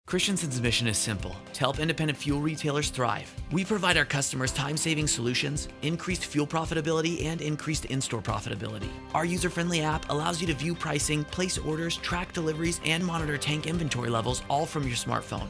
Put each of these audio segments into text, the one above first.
Christensen's mission is simple: to help independent fuel retailers thrive. We provide our customers time-saving solutions, increased fuel profitability, and increased in-store profitability. Our user-friendly app allows you to view pricing, place orders, track deliveries, and monitor tank inventory levels all from your smartphone.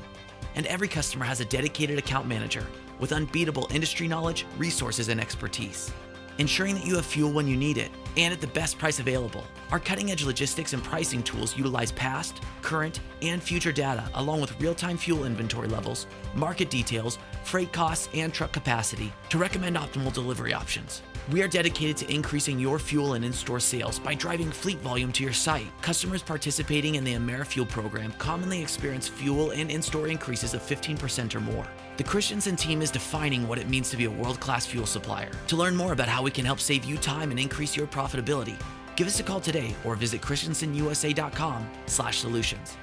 And every customer has a dedicated account manager with unbeatable industry knowledge, resources, and expertise, ensuring that you have fuel when you need it and at the best price available. Our cutting-edge logistics and pricing tools utilize past, current, and future data along with real-time fuel inventory levels, market details, freight costs, and truck capacity to recommend optimal delivery options. We are dedicated to increasing your fuel and in-store sales by driving fleet volume to your site. Customers participating in the AmeriFuel program commonly experience fuel and in-store increases of 15% or more. The Christensen team is defining what it means to be a world-class fuel supplier. To learn more about how we can help save you time and increase your profitability, give us a call today or visit christensenusa.com/solutions.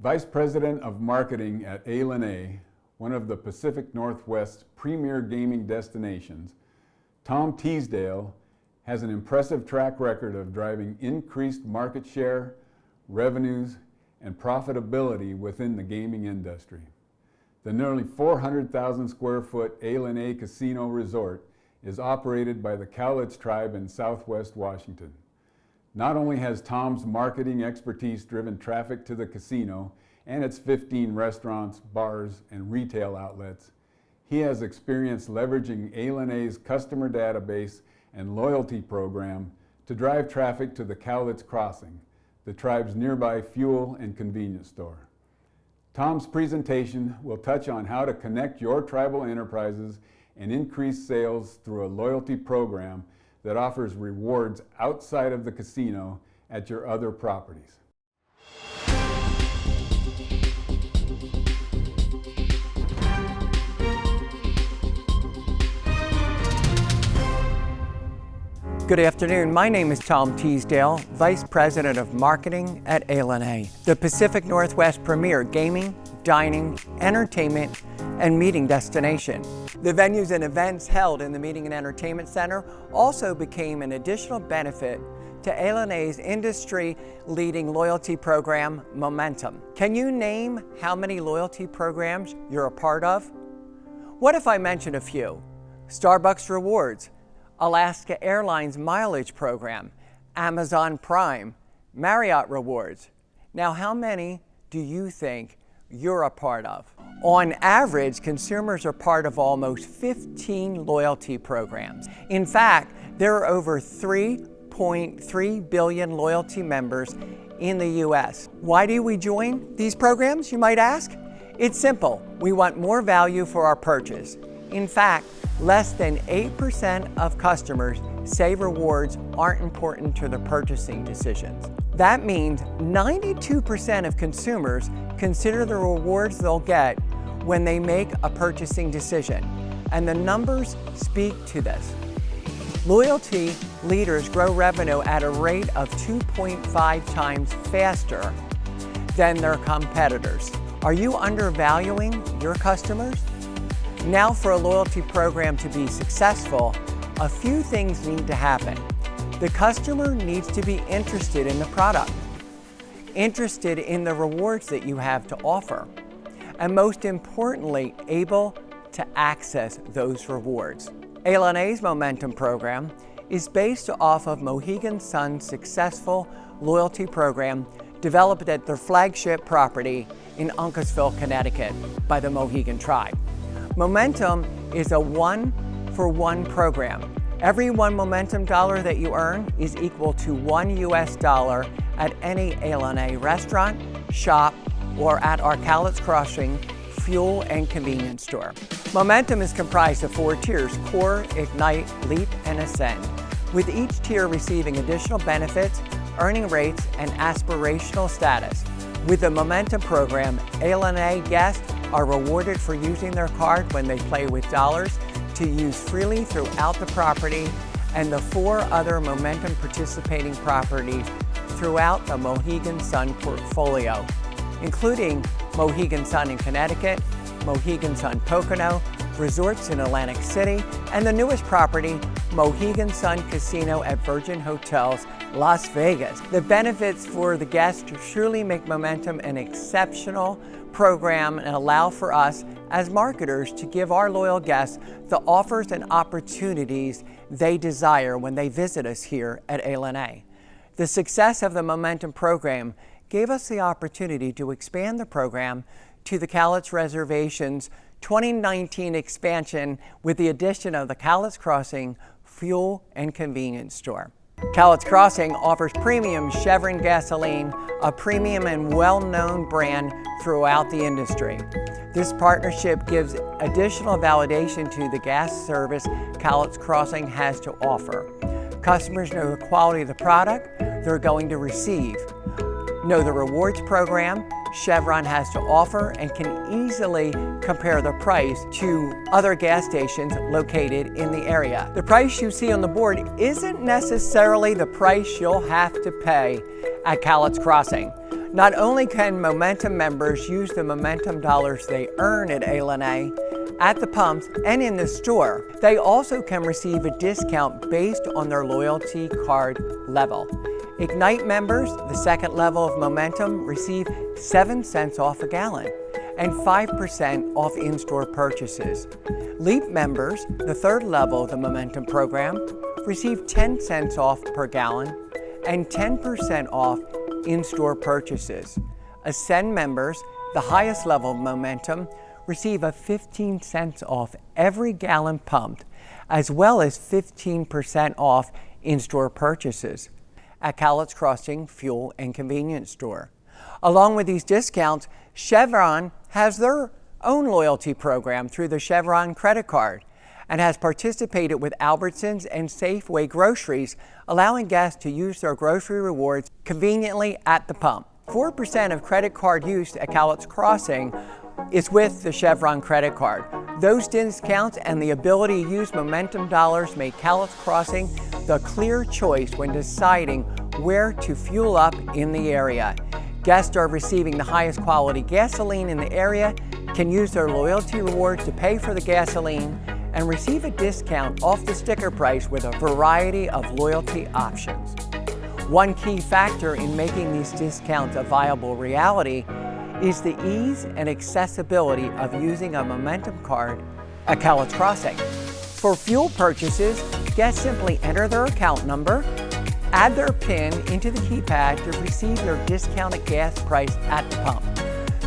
Vice President of Marketing at A&A, one of the Pacific Northwest's premier gaming destinations, Tom Teesdale has an impressive track record of driving increased market share, revenues, and profitability within the gaming industry. The nearly 400,000 square foot A&A Casino Resort is operated by the Cowlitz tribe in Southwest Washington. Not only has Tom's marketing expertise driven traffic to the casino and its 15 restaurants, bars, and retail outlets, he has experience leveraging A&A's customer database and loyalty program to drive traffic to the Cowlitz Crossing, the tribe's nearby fuel and convenience store. Tom's presentation will touch on how to connect your tribal enterprises and increase sales through a loyalty program that offers rewards outside of the casino at your other properties. Good afternoon. My name is Tom Teesdale, Vice President of Marketing at A&A, the Pacific Northwest premier gaming, dining, entertainment, and meeting destination. The venues and events held in the Meeting and Entertainment Center also became an additional benefit to A&A's industry-leading loyalty program, Momentum. Can you name how many loyalty programs you're a part of? What if I mention a few? Starbucks Rewards, Alaska Airlines Mileage Program, Amazon Prime, Marriott Rewards. Now, how many do you think you're a part of? On average, consumers are part of almost 15 loyalty programs. In fact, there are over 3.3 billion loyalty members in the U.S. Why do we join these programs, you might ask? It's simple. We want more value for our purchase. In fact, less than 8% of customers say rewards aren't important to their purchasing decisions. That means 92% of consumers consider the rewards they'll get when they make a purchasing decision, and the numbers speak to this. Loyalty leaders grow revenue at a rate of 2.5 times faster than their competitors. Are you undervaluing your customers? Now, for a loyalty program to be successful, a few things need to happen. The customer needs to be interested in the product, interested in the rewards that you have to offer, and most importantly, able to access those rewards. A&A's Momentum program is based off of Mohegan Sun's successful loyalty program developed at their flagship property in Uncasville, Connecticut by the Mohegan tribe. Momentum is a one-for-one program. Every one Momentum dollar that you earn is equal to $1 US at any A&A restaurant, shop, or at our Cowlitz Crossing fuel and convenience store. Momentum is comprised of 4 tiers: Core, Ignite, Leap, and Ascend, with each tier receiving additional benefits, earning rates, and aspirational status. With the Momentum program, A&A guests are rewarded for using their card when they play with dollars to use freely throughout the property and the 4 other Momentum participating properties throughout the Mohegan Sun portfolio, including Mohegan Sun in Connecticut, Mohegan Sun Pocono, resorts in Atlantic City, and the newest property, Mohegan Sun Casino at Virgin Hotels, Las Vegas. The benefits for the guests truly make Momentum an exceptional program and allow for us as marketers to give our loyal guests the offers and opportunities they desire when they visit us here at ALNA. The success of the Momentum program gave us the opportunity to expand the program to the Cowlitz Reservation's 2019 expansion with the addition of the Cowlitz Crossing Fuel and Convenience Store. Cowlitz Crossing offers premium Chevron gasoline, a premium and well-known brand throughout the industry. This partnership gives additional validation to the gas service Cowlitz Crossing has to offer. Customers know the quality of the product they're going to receive, know the rewards program Chevron has to offer, and can easily compare the price to other gas stations located in the area. The price you see on the board isn't necessarily the price you'll have to pay at Cowlitz Crossing. Not only can Momentum members use the Momentum dollars they earn at ALNA at the pumps and in the store, they also can receive a discount based on their loyalty card level. Ignite members, the second level of Momentum, receive 7 cents off a gallon and 5% off in-store purchases. Leap members, the third level of the Momentum program, receive 10 cents off per gallon and 10% off in-store purchases. Ascend members, the highest level of Momentum, receive a 15 cents off every gallon pumped, as well as 15% off in-store purchases at Cowlitz Crossing Fuel and Convenience Store. Along with these discounts, Chevron has their own loyalty program through the Chevron credit card and has participated with Albertsons and Safeway groceries, allowing guests to use their grocery rewards conveniently at the pump. 4% of credit card use at Cowlitz Crossing is with the Chevron credit card. Those discounts and the ability to use Momentum dollars make Cowlitz Crossing the clear choice when deciding where to fuel up in the area. Guests are receiving the highest quality gasoline in the area, can use their loyalty rewards to pay for the gasoline, and receive a discount off the sticker price with a variety of loyalty options. One key factor in making these discounts a viable reality is the ease and accessibility of using a Momentum card at Cowlitz Crossing. For fuel purchases, guests simply enter their account number, add their PIN into the keypad to receive their discounted gas price at the pump.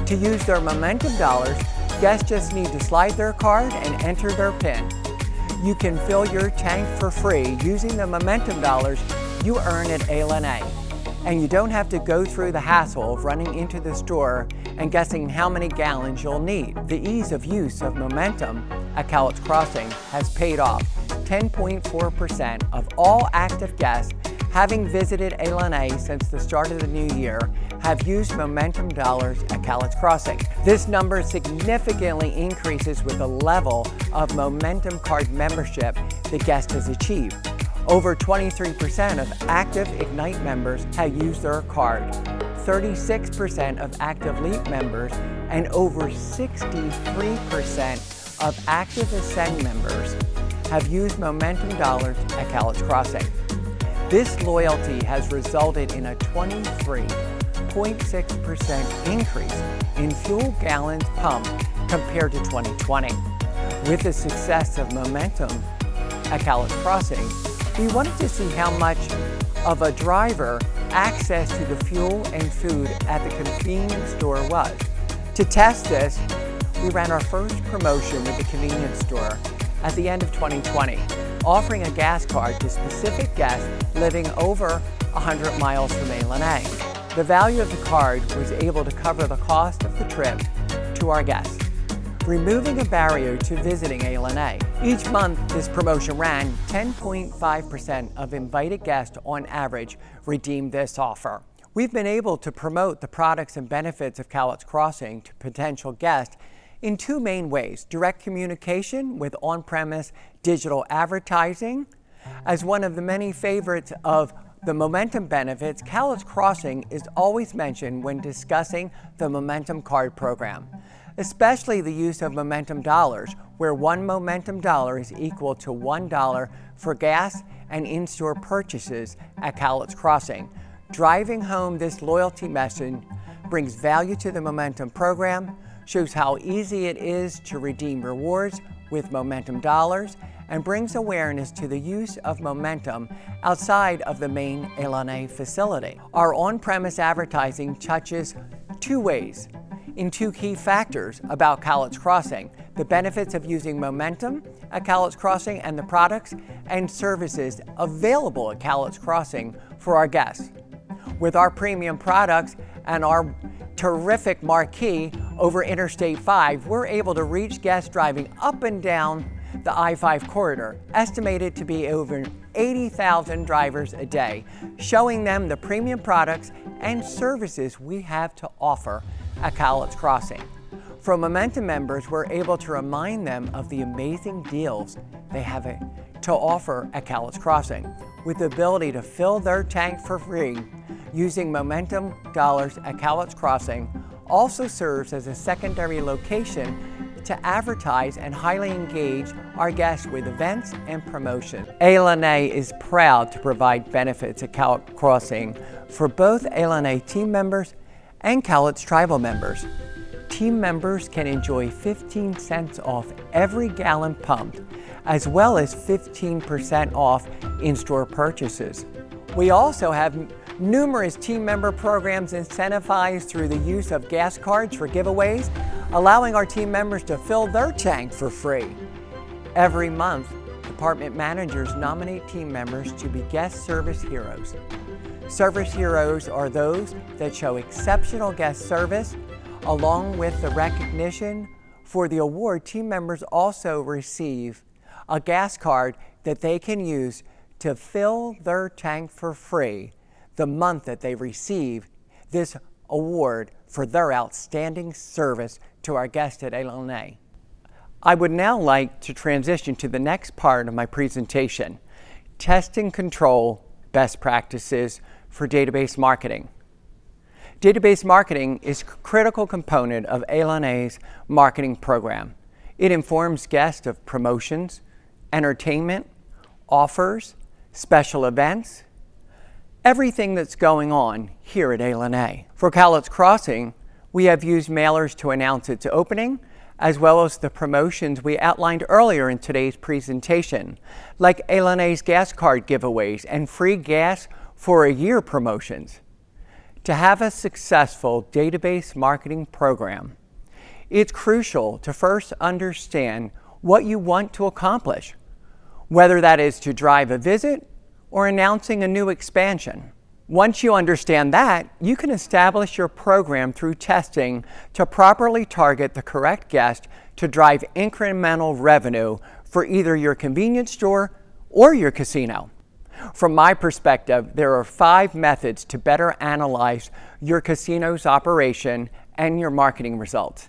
To use their Momentum dollars, guests just need to slide their card and enter their PIN. You can fill your tank for free using the Momentum dollars you earn at ALNA. And you don't have to go through the hassle of running into the store and guessing how many gallons you'll need. The ease of use of Momentum at Cowlitz Crossing has paid off. 10.4% of all active guests having visited ALNA since the start of the new year have used Momentum dollars at Cowlitz Crossing. This number significantly increases with the level of Momentum card membership the guest has achieved. Over 23% of active Ignite members have used their card, 36% of active Leap members, and over 63% of active Ascend members have used Momentum dollars at Cowlitz Crossing. This loyalty has resulted in a 23.6% increase in fuel gallons pumped compared to 2020. With the success of Momentum at Cowlitz Crossing, we wanted to see how much of a driver access to the fuel and food at the convenience store was. To test this, we ran our first promotion with the convenience store at the end of 2020, offering a gas card to specific guests living over 100 miles from ALNA. The value of the card was able to cover the cost of the trip to our guests, removing a barrier to visiting ALNA. Each month this promotion ran, 10.5% of invited guests on average redeemed this offer. We've been able to promote the products and benefits of Cowlitz Crossing to potential guests in two main ways: direct communication with on-premise digital advertising. As one of the many favorites of the Momentum benefits, Cowlitz Crossing is always mentioned when discussing the Momentum card program, especially the use of Momentum dollars, where one Momentum dollar is equal to $1 for gas and in-store purchases at Cowlitz Crossing. Driving home this loyalty message brings value to the Momentum program, shows how easy it is to redeem rewards with Momentum dollars, and brings awareness to the use of Momentum outside of the main A facility. Our on-premise advertising touches two ways in two key factors about Cowlitz Crossing: the benefits of using Momentum at Cowlitz Crossing and the products and services available at Cowlitz Crossing for our guests. With our premium products and our terrific marquee over Interstate 5, we're able to reach guests driving up and down the I-5 corridor, estimated to be over 80,000 drivers a day, showing them the premium products and services we have to offer at Cowlitz Crossing. For Momentum members, we're able to remind them of the amazing deals they have to offer at Cowlitz Crossing, with the ability to fill their tank for free using Momentum dollars at Cowlitz Crossing. Also serves as a secondary location to advertise and highly engage our guests with events and promotion. A is proud to provide benefits at Cowlitz Crossing for both A team members and Cowlitz Tribal members. Team members can enjoy 15 cents off every gallon pumped, as well as 15% off in-store purchases. We also have numerous team member programs incentivized through the use of gas cards for giveaways, allowing our team members to fill their tank for free. Every month, department managers nominate team members to be guest service heroes. Service heroes are those that show exceptional guest service. Along with the recognition for the award, team members also receive a gas card that they can use to fill their tank for free the month that they receive this award for their outstanding service to our guests at A. I would now like to transition to the next part of my presentation: test and control best practices for database marketing. Database marketing is a critical component of A&A's marketing program. It informs guests of promotions, entertainment, offers, special events, everything that's going on here at A&A. For Cowlitz Crossing, we have used mailers to announce its opening, as well as the promotions we outlined earlier in today's presentation, like A&A's gas card giveaways and free gas for a year promotions. To have a successful database marketing program, it's crucial to first understand what you want to accomplish, whether that is to drive a visit or announcing a new expansion. Once you understand that, you can establish your program through testing to properly target the correct guest to drive incremental revenue for either your convenience store or your casino. From my perspective, there are 5 methods to better analyze your casino's operation and your marketing results.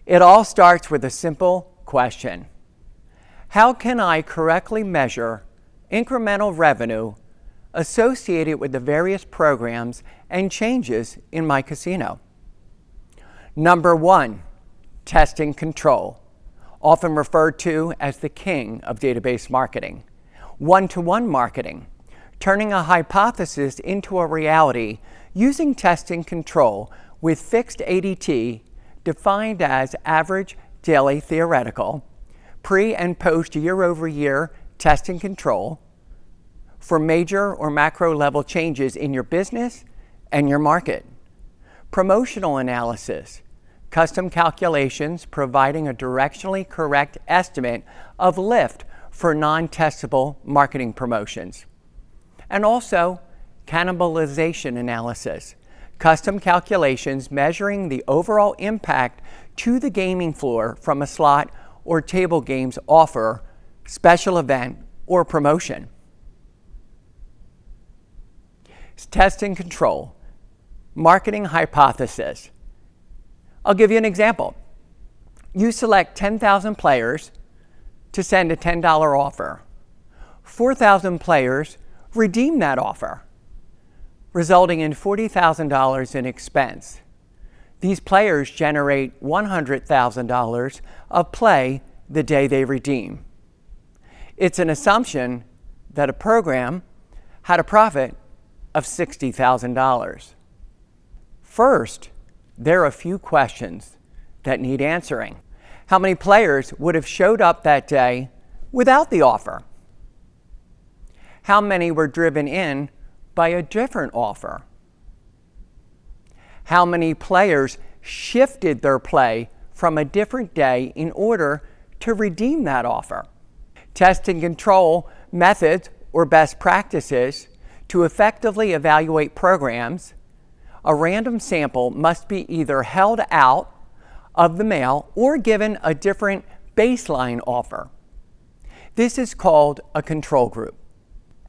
It all starts with a simple question: how can I correctly measure incremental revenue associated with the various programs and changes in my casino? Number 1, test and control, often referred to as the king of database marketing. One-to-one marketing, turning a hypothesis into a reality using test and control with fixed ADT defined as average daily theoretical, pre and post year-over-year test and control for major or macro level changes in your business and your market. Promotional analysis, custom calculations providing a directionally correct estimate of lift for non-testable marketing promotions. And also cannibalization analysis, custom calculations measuring the overall impact to the gaming floor from a slot or table games offer, special event, or promotion. Test and control, marketing hypothesis. I'll give you an example. You select 10,000 players to send a $10 offer. 4,000 players redeem that offer, resulting in $40,000 in expense. These players generate $100,000 of play the day they redeem. It's an assumption that a program had a profit of $60,000. First, there are a few questions that need answering. How many players would have showed up that day without the offer? How many were driven in by a different offer? How many players shifted their play from a different day in order to redeem that offer? Test and control methods or best practices to effectively evaluate programs. A random sample must be either held out of the mail or given a different baseline offer. This is called a control group,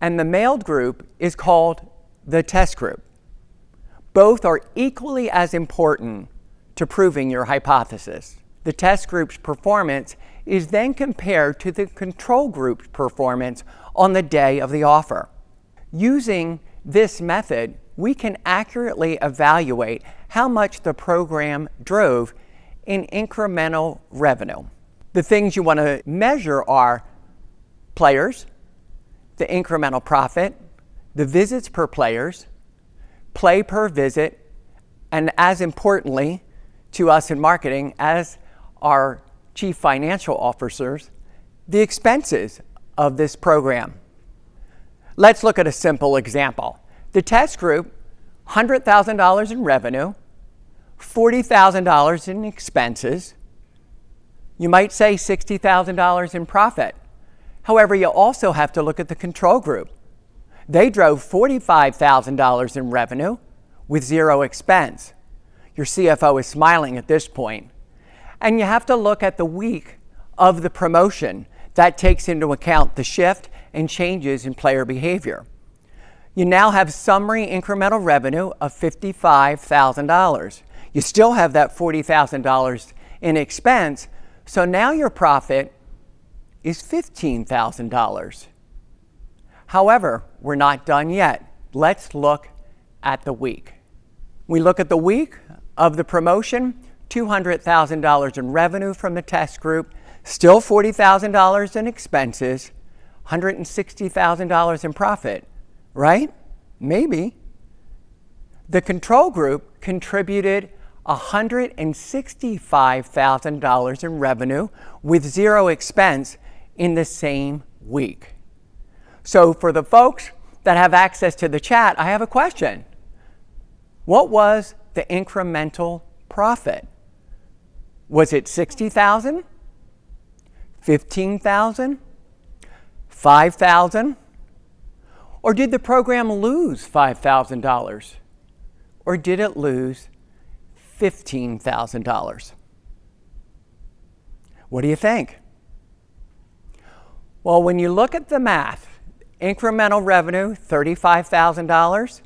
and the mailed group is called the test group. Both are equally as important to proving your hypothesis. The test group's performance is then compared to the control group's performance on the day of the offer. Using this method, we can accurately evaluate how much the program drove in incremental revenue. The things you want to measure are players, the incremental profit, the visits per players, play per visit, and as importantly to us in marketing as our chief financial officers, the expenses of this program. Let's look at a simple example. The test group, $100,000 in revenue, $40,000 in expenses. You might say $60,000 in profit. However, you also have to look at the control group. They drove $45,000 in revenue with zero expense. Your CFO is smiling at this point. And you have to look at the week of the promotion. That takes into account the shift and changes in player behavior. You now have summary incremental revenue of $55,000. You still have that $40,000 in expense, so now your profit is $15,000. However, we're not done yet. Let's look at the week. We look at the week of the promotion, $200,000 in revenue from the test group, still $40,000 in expenses, $160,000 in profit, right? Maybe. The control group contributed $165,000 in revenue with zero expense in the same week. So for the folks that have access to the chat, I have a question. What was the incremental profit? Was it $60,000? $15,000? $5,000? Or did the program lose $5,000? Or did it lose $15,000? What do you think? Well, when you look at the math, incremental revenue, $35,000,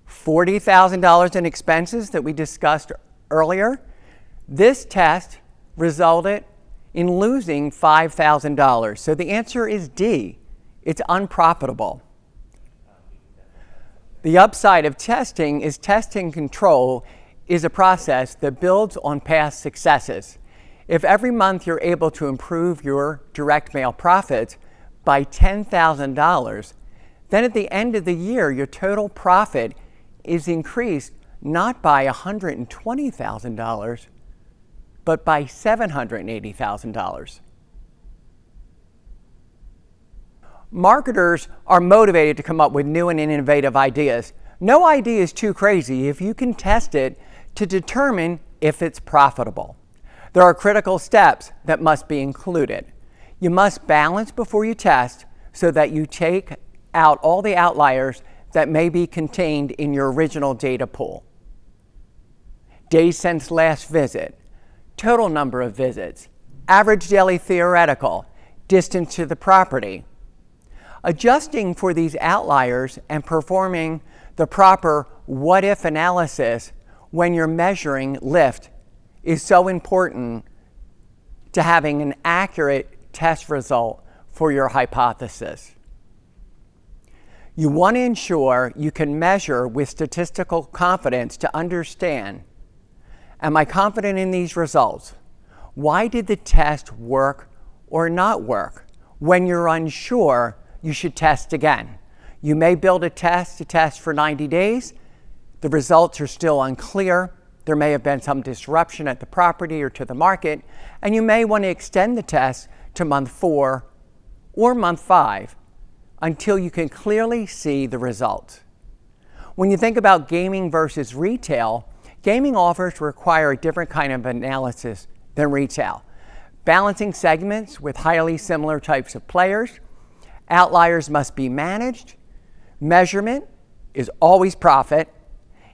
$40,000 in expenses that we discussed earlier, this test resulted in losing $5,000. So the answer is D. It's unprofitable. The upside of testing is testing control is a process that builds on past successes. If every month you're able to improve your direct mail profits by $10,000, then at the end of the year, your total profit is increased not by $120,000, but by $780,000. Marketers are motivated to come up with new and innovative ideas. No idea is too crazy if you can test it to determine if it's profitable. There are critical steps that must be included. You must balance before you test so that you take out all the outliers that may be contained in your original data pool. Days since last visit, total number of visits, average daily theoretical, distance to the property. Adjusting for these outliers and performing the proper what-if analysis when you're measuring lift is so important to having an accurate test result for your hypothesis. You want to ensure you can measure with statistical confidence to understand, am I confident in these results? Why did the test work or not work? When you're unsure, you should test again. You may build a test to test for 90 days. The results are still unclear. There may have been some disruption at the property or to the market, and you may want to extend the test to month 4 or month 5 until you can clearly see the results. When you think about gaming versus retail, gaming offers require a different kind of analysis than retail. Balancing segments with highly similar types of players, outliers must be managed, measurement is always profit.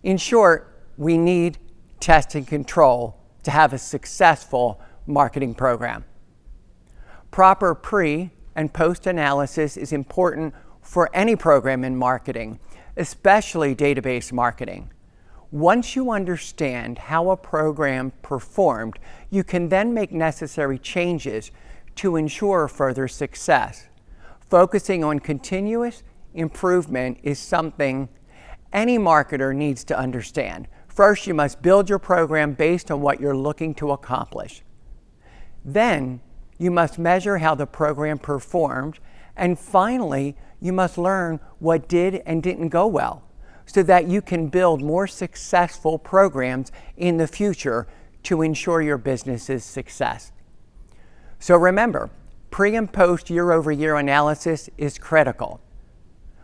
In short, we need test and control to have a successful marketing program. Proper pre- and post-analysis is important for any program in marketing, especially database marketing. Once you understand how a program performed, you can then make necessary changes to ensure further success. Focusing on continuous improvement is something any marketer needs to understand. First, you must build your program based on what you're looking to accomplish. Then, you must measure how the program performed. And finally, you must learn what did and didn't go well so that you can build more successful programs in the future to ensure your business's success. So remember, pre and post year-over-year analysis is critical.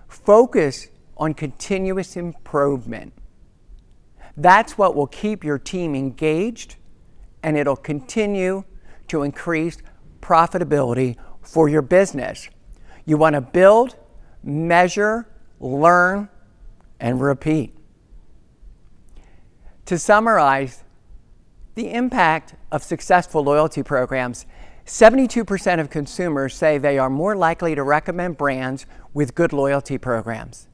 Focus on continuous improvement. That's what will keep your team engaged, and it'll continue to increase profitability for your business. You want to build, measure, learn, and repeat. To summarize, the impact of successful loyalty programs, 72% of consumers say they are more likely to recommend brands with good loyalty programs.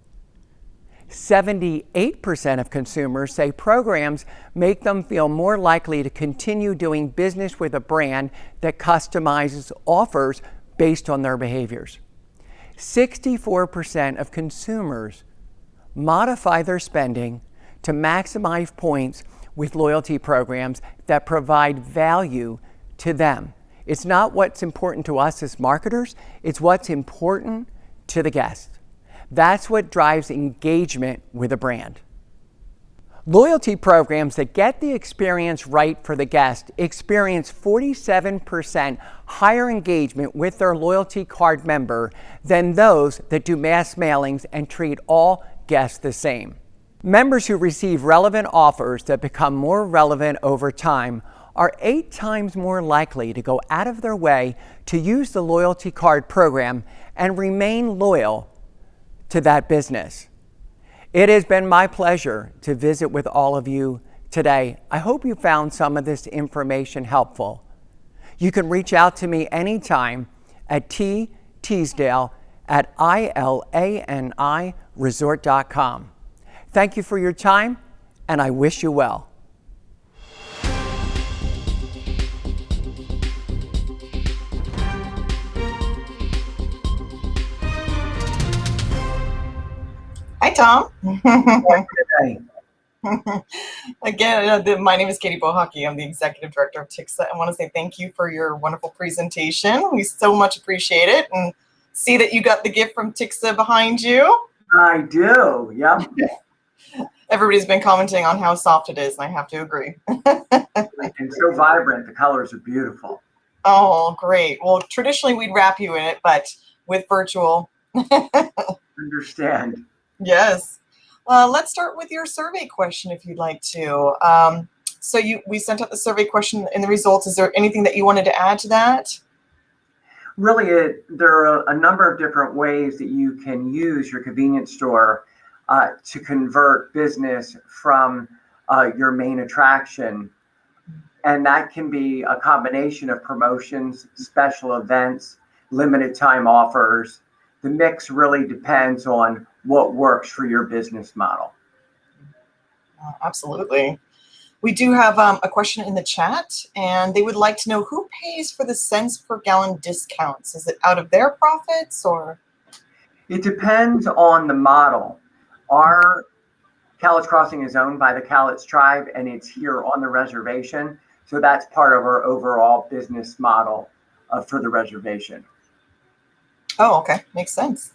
78% of consumers say programs make them feel more likely to continue doing business with a brand that customizes offers based on their behaviors. 64% of consumers modify their spending to maximize points with loyalty programs that provide value to them. It's not what's important to us as marketers, it's what's important to the guest. That's what drives engagement with a brand. Loyalty programs that get the experience right for the guest experience 47% higher engagement with their loyalty card member than those that do mass mailings and treat all guests the same. Members who receive relevant offers that become more relevant over time are 8 times more likely to go out of their way to use the loyalty card program and remain loyal to that business. It has been my pleasure to visit with all of you today. I hope you found some of this information helpful. You can reach out to me anytime at teasdale@ilaniresort.com. Thank you for your time, and I wish you well. Hi, Tom. Hey. Again, my name is Katie Bohaki. I'm the Executive Director of TCSA. I want to say thank you for your wonderful presentation. We so much appreciate it, and see that you got the gift from TCSA behind you. I do, yep. Everybody's been commenting on how soft it is, and I have to agree. And so vibrant, the colors are beautiful. Oh, great. Well, traditionally we'd wrap you in it, but with virtual. Understand. Yes. Let's start with your survey question, if you'd like to. So we sent out the survey question and the results. Is there anything that you wanted to add to that? Really, there are a number of different ways that you can use your convenience store to convert business from your main attraction. And that can be a combination of promotions, special events, limited time offers. The mix really depends on what works for your business model. Absolutely. We do have a question in the chat, and they would like to know who pays for the cents per gallon discounts. Is it out of their profits or? It depends on the model. Our Cowlitz Crossing is owned by the Cowlitz tribe, and it's here on the reservation. So that's part of our overall business model for the reservation. Oh, okay. Makes sense.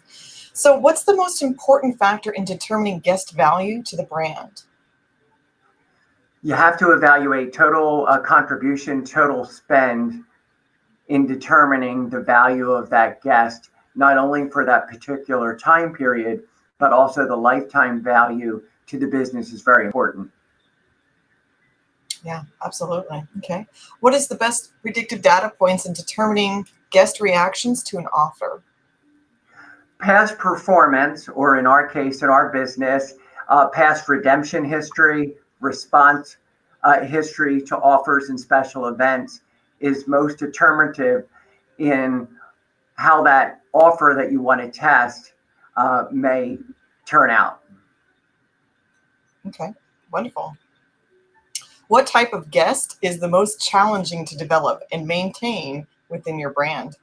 So what's the most important factor in determining guest value to the brand? You have to evaluate total contribution, total spend in determining the value of that guest, not only for that particular time period, but also the lifetime value to the business is very important. Yeah, absolutely. Okay. What is the best predictive data points in determining guest reactions to an offer? Past performance, or in our case, in our business, past redemption history, response history to offers and special events is most determinative in how that offer that you want to test may turn out. Okay, wonderful. What type of guest is the most challenging to develop and maintain within your brand?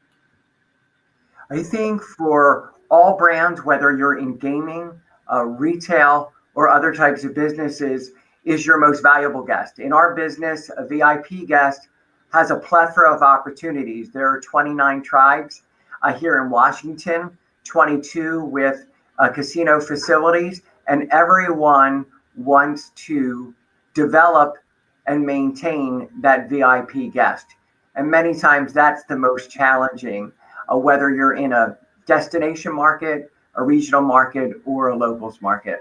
I think for all brands, whether you're in gaming, retail, or other types of businesses, is your most valuable guest. In our business, a VIP guest has a plethora of opportunities. There are 29 tribes here in Washington, 22 with casino facilities, and everyone wants to develop and maintain that VIP guest. And many times that's the most challenging, whether you're in a destination market, a regional market, or a locals market.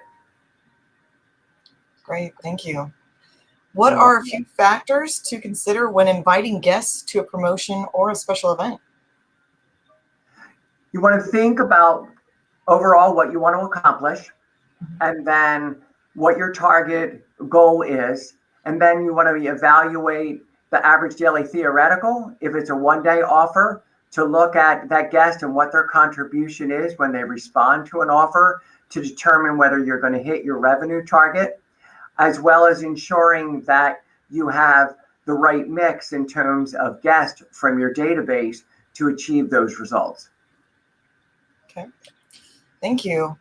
Great, thank you. What are a few factors to consider when inviting guests to a promotion or a special event? You want to think about overall what you want to accomplish, and then what your target goal is. And then you want to evaluate the average daily theoretical, if it's a one-day offer, to look at that guest and what their contribution is when they respond to an offer to determine whether you're going to hit your revenue target, as well as ensuring that you have the right mix in terms of guests from your database to achieve those results. Okay, thank you.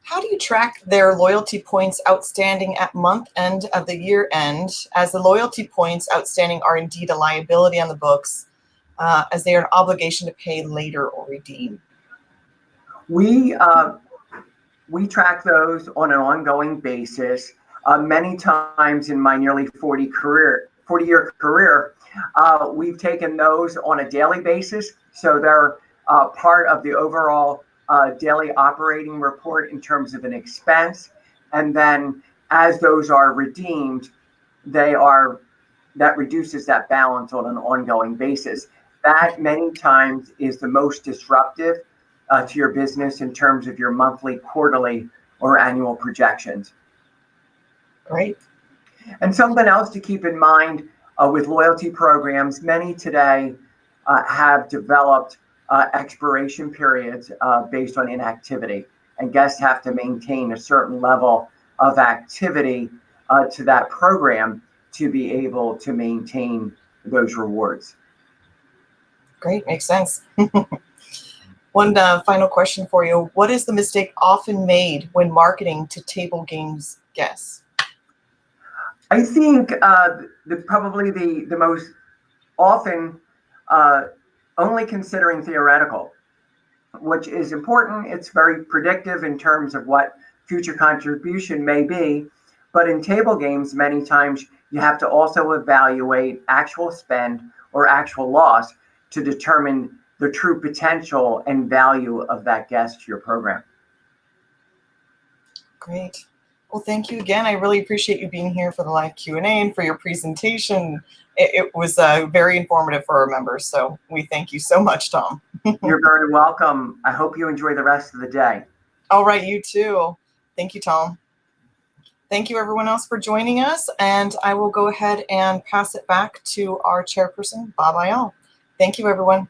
How do you track their loyalty points outstanding at month end of the year end, as the loyalty points outstanding are indeed a liability on the books, as they are an obligation to pay later or redeem? We track those on an ongoing basis. Many times in my nearly 40-year career, we've taken those on a daily basis. So they're part of the overall daily operating report in terms of an expense. And then as those are redeemed, that reduces that balance on an ongoing basis. That many times is the most disruptive to your business in terms of your monthly, quarterly, or annual projections. Great. And something else to keep in mind with loyalty programs, many today have developed expiration periods based on inactivity, and guests have to maintain a certain level of activity to that program to be able to maintain those rewards. Great, makes sense. One final question for you. What is the mistake often made when marketing to table games guests? I think probably the most often only considering theoretical, which is important. It's very predictive in terms of what future contribution may be. But in table games, many times you have to also evaluate actual spend or actual loss to determine the true potential and value of that guest to your program. Great. Well, thank you again. I really appreciate you being here for the live Q&A and for your presentation. It was very informative for our members, so we thank you so much, Tom. You're very welcome. I hope you enjoy the rest of the day. All right, you too. Thank you, Tom. Thank you, everyone else, for joining us, and I will go ahead and pass it back to our chairperson, Bob Ayal. Thank you, everyone.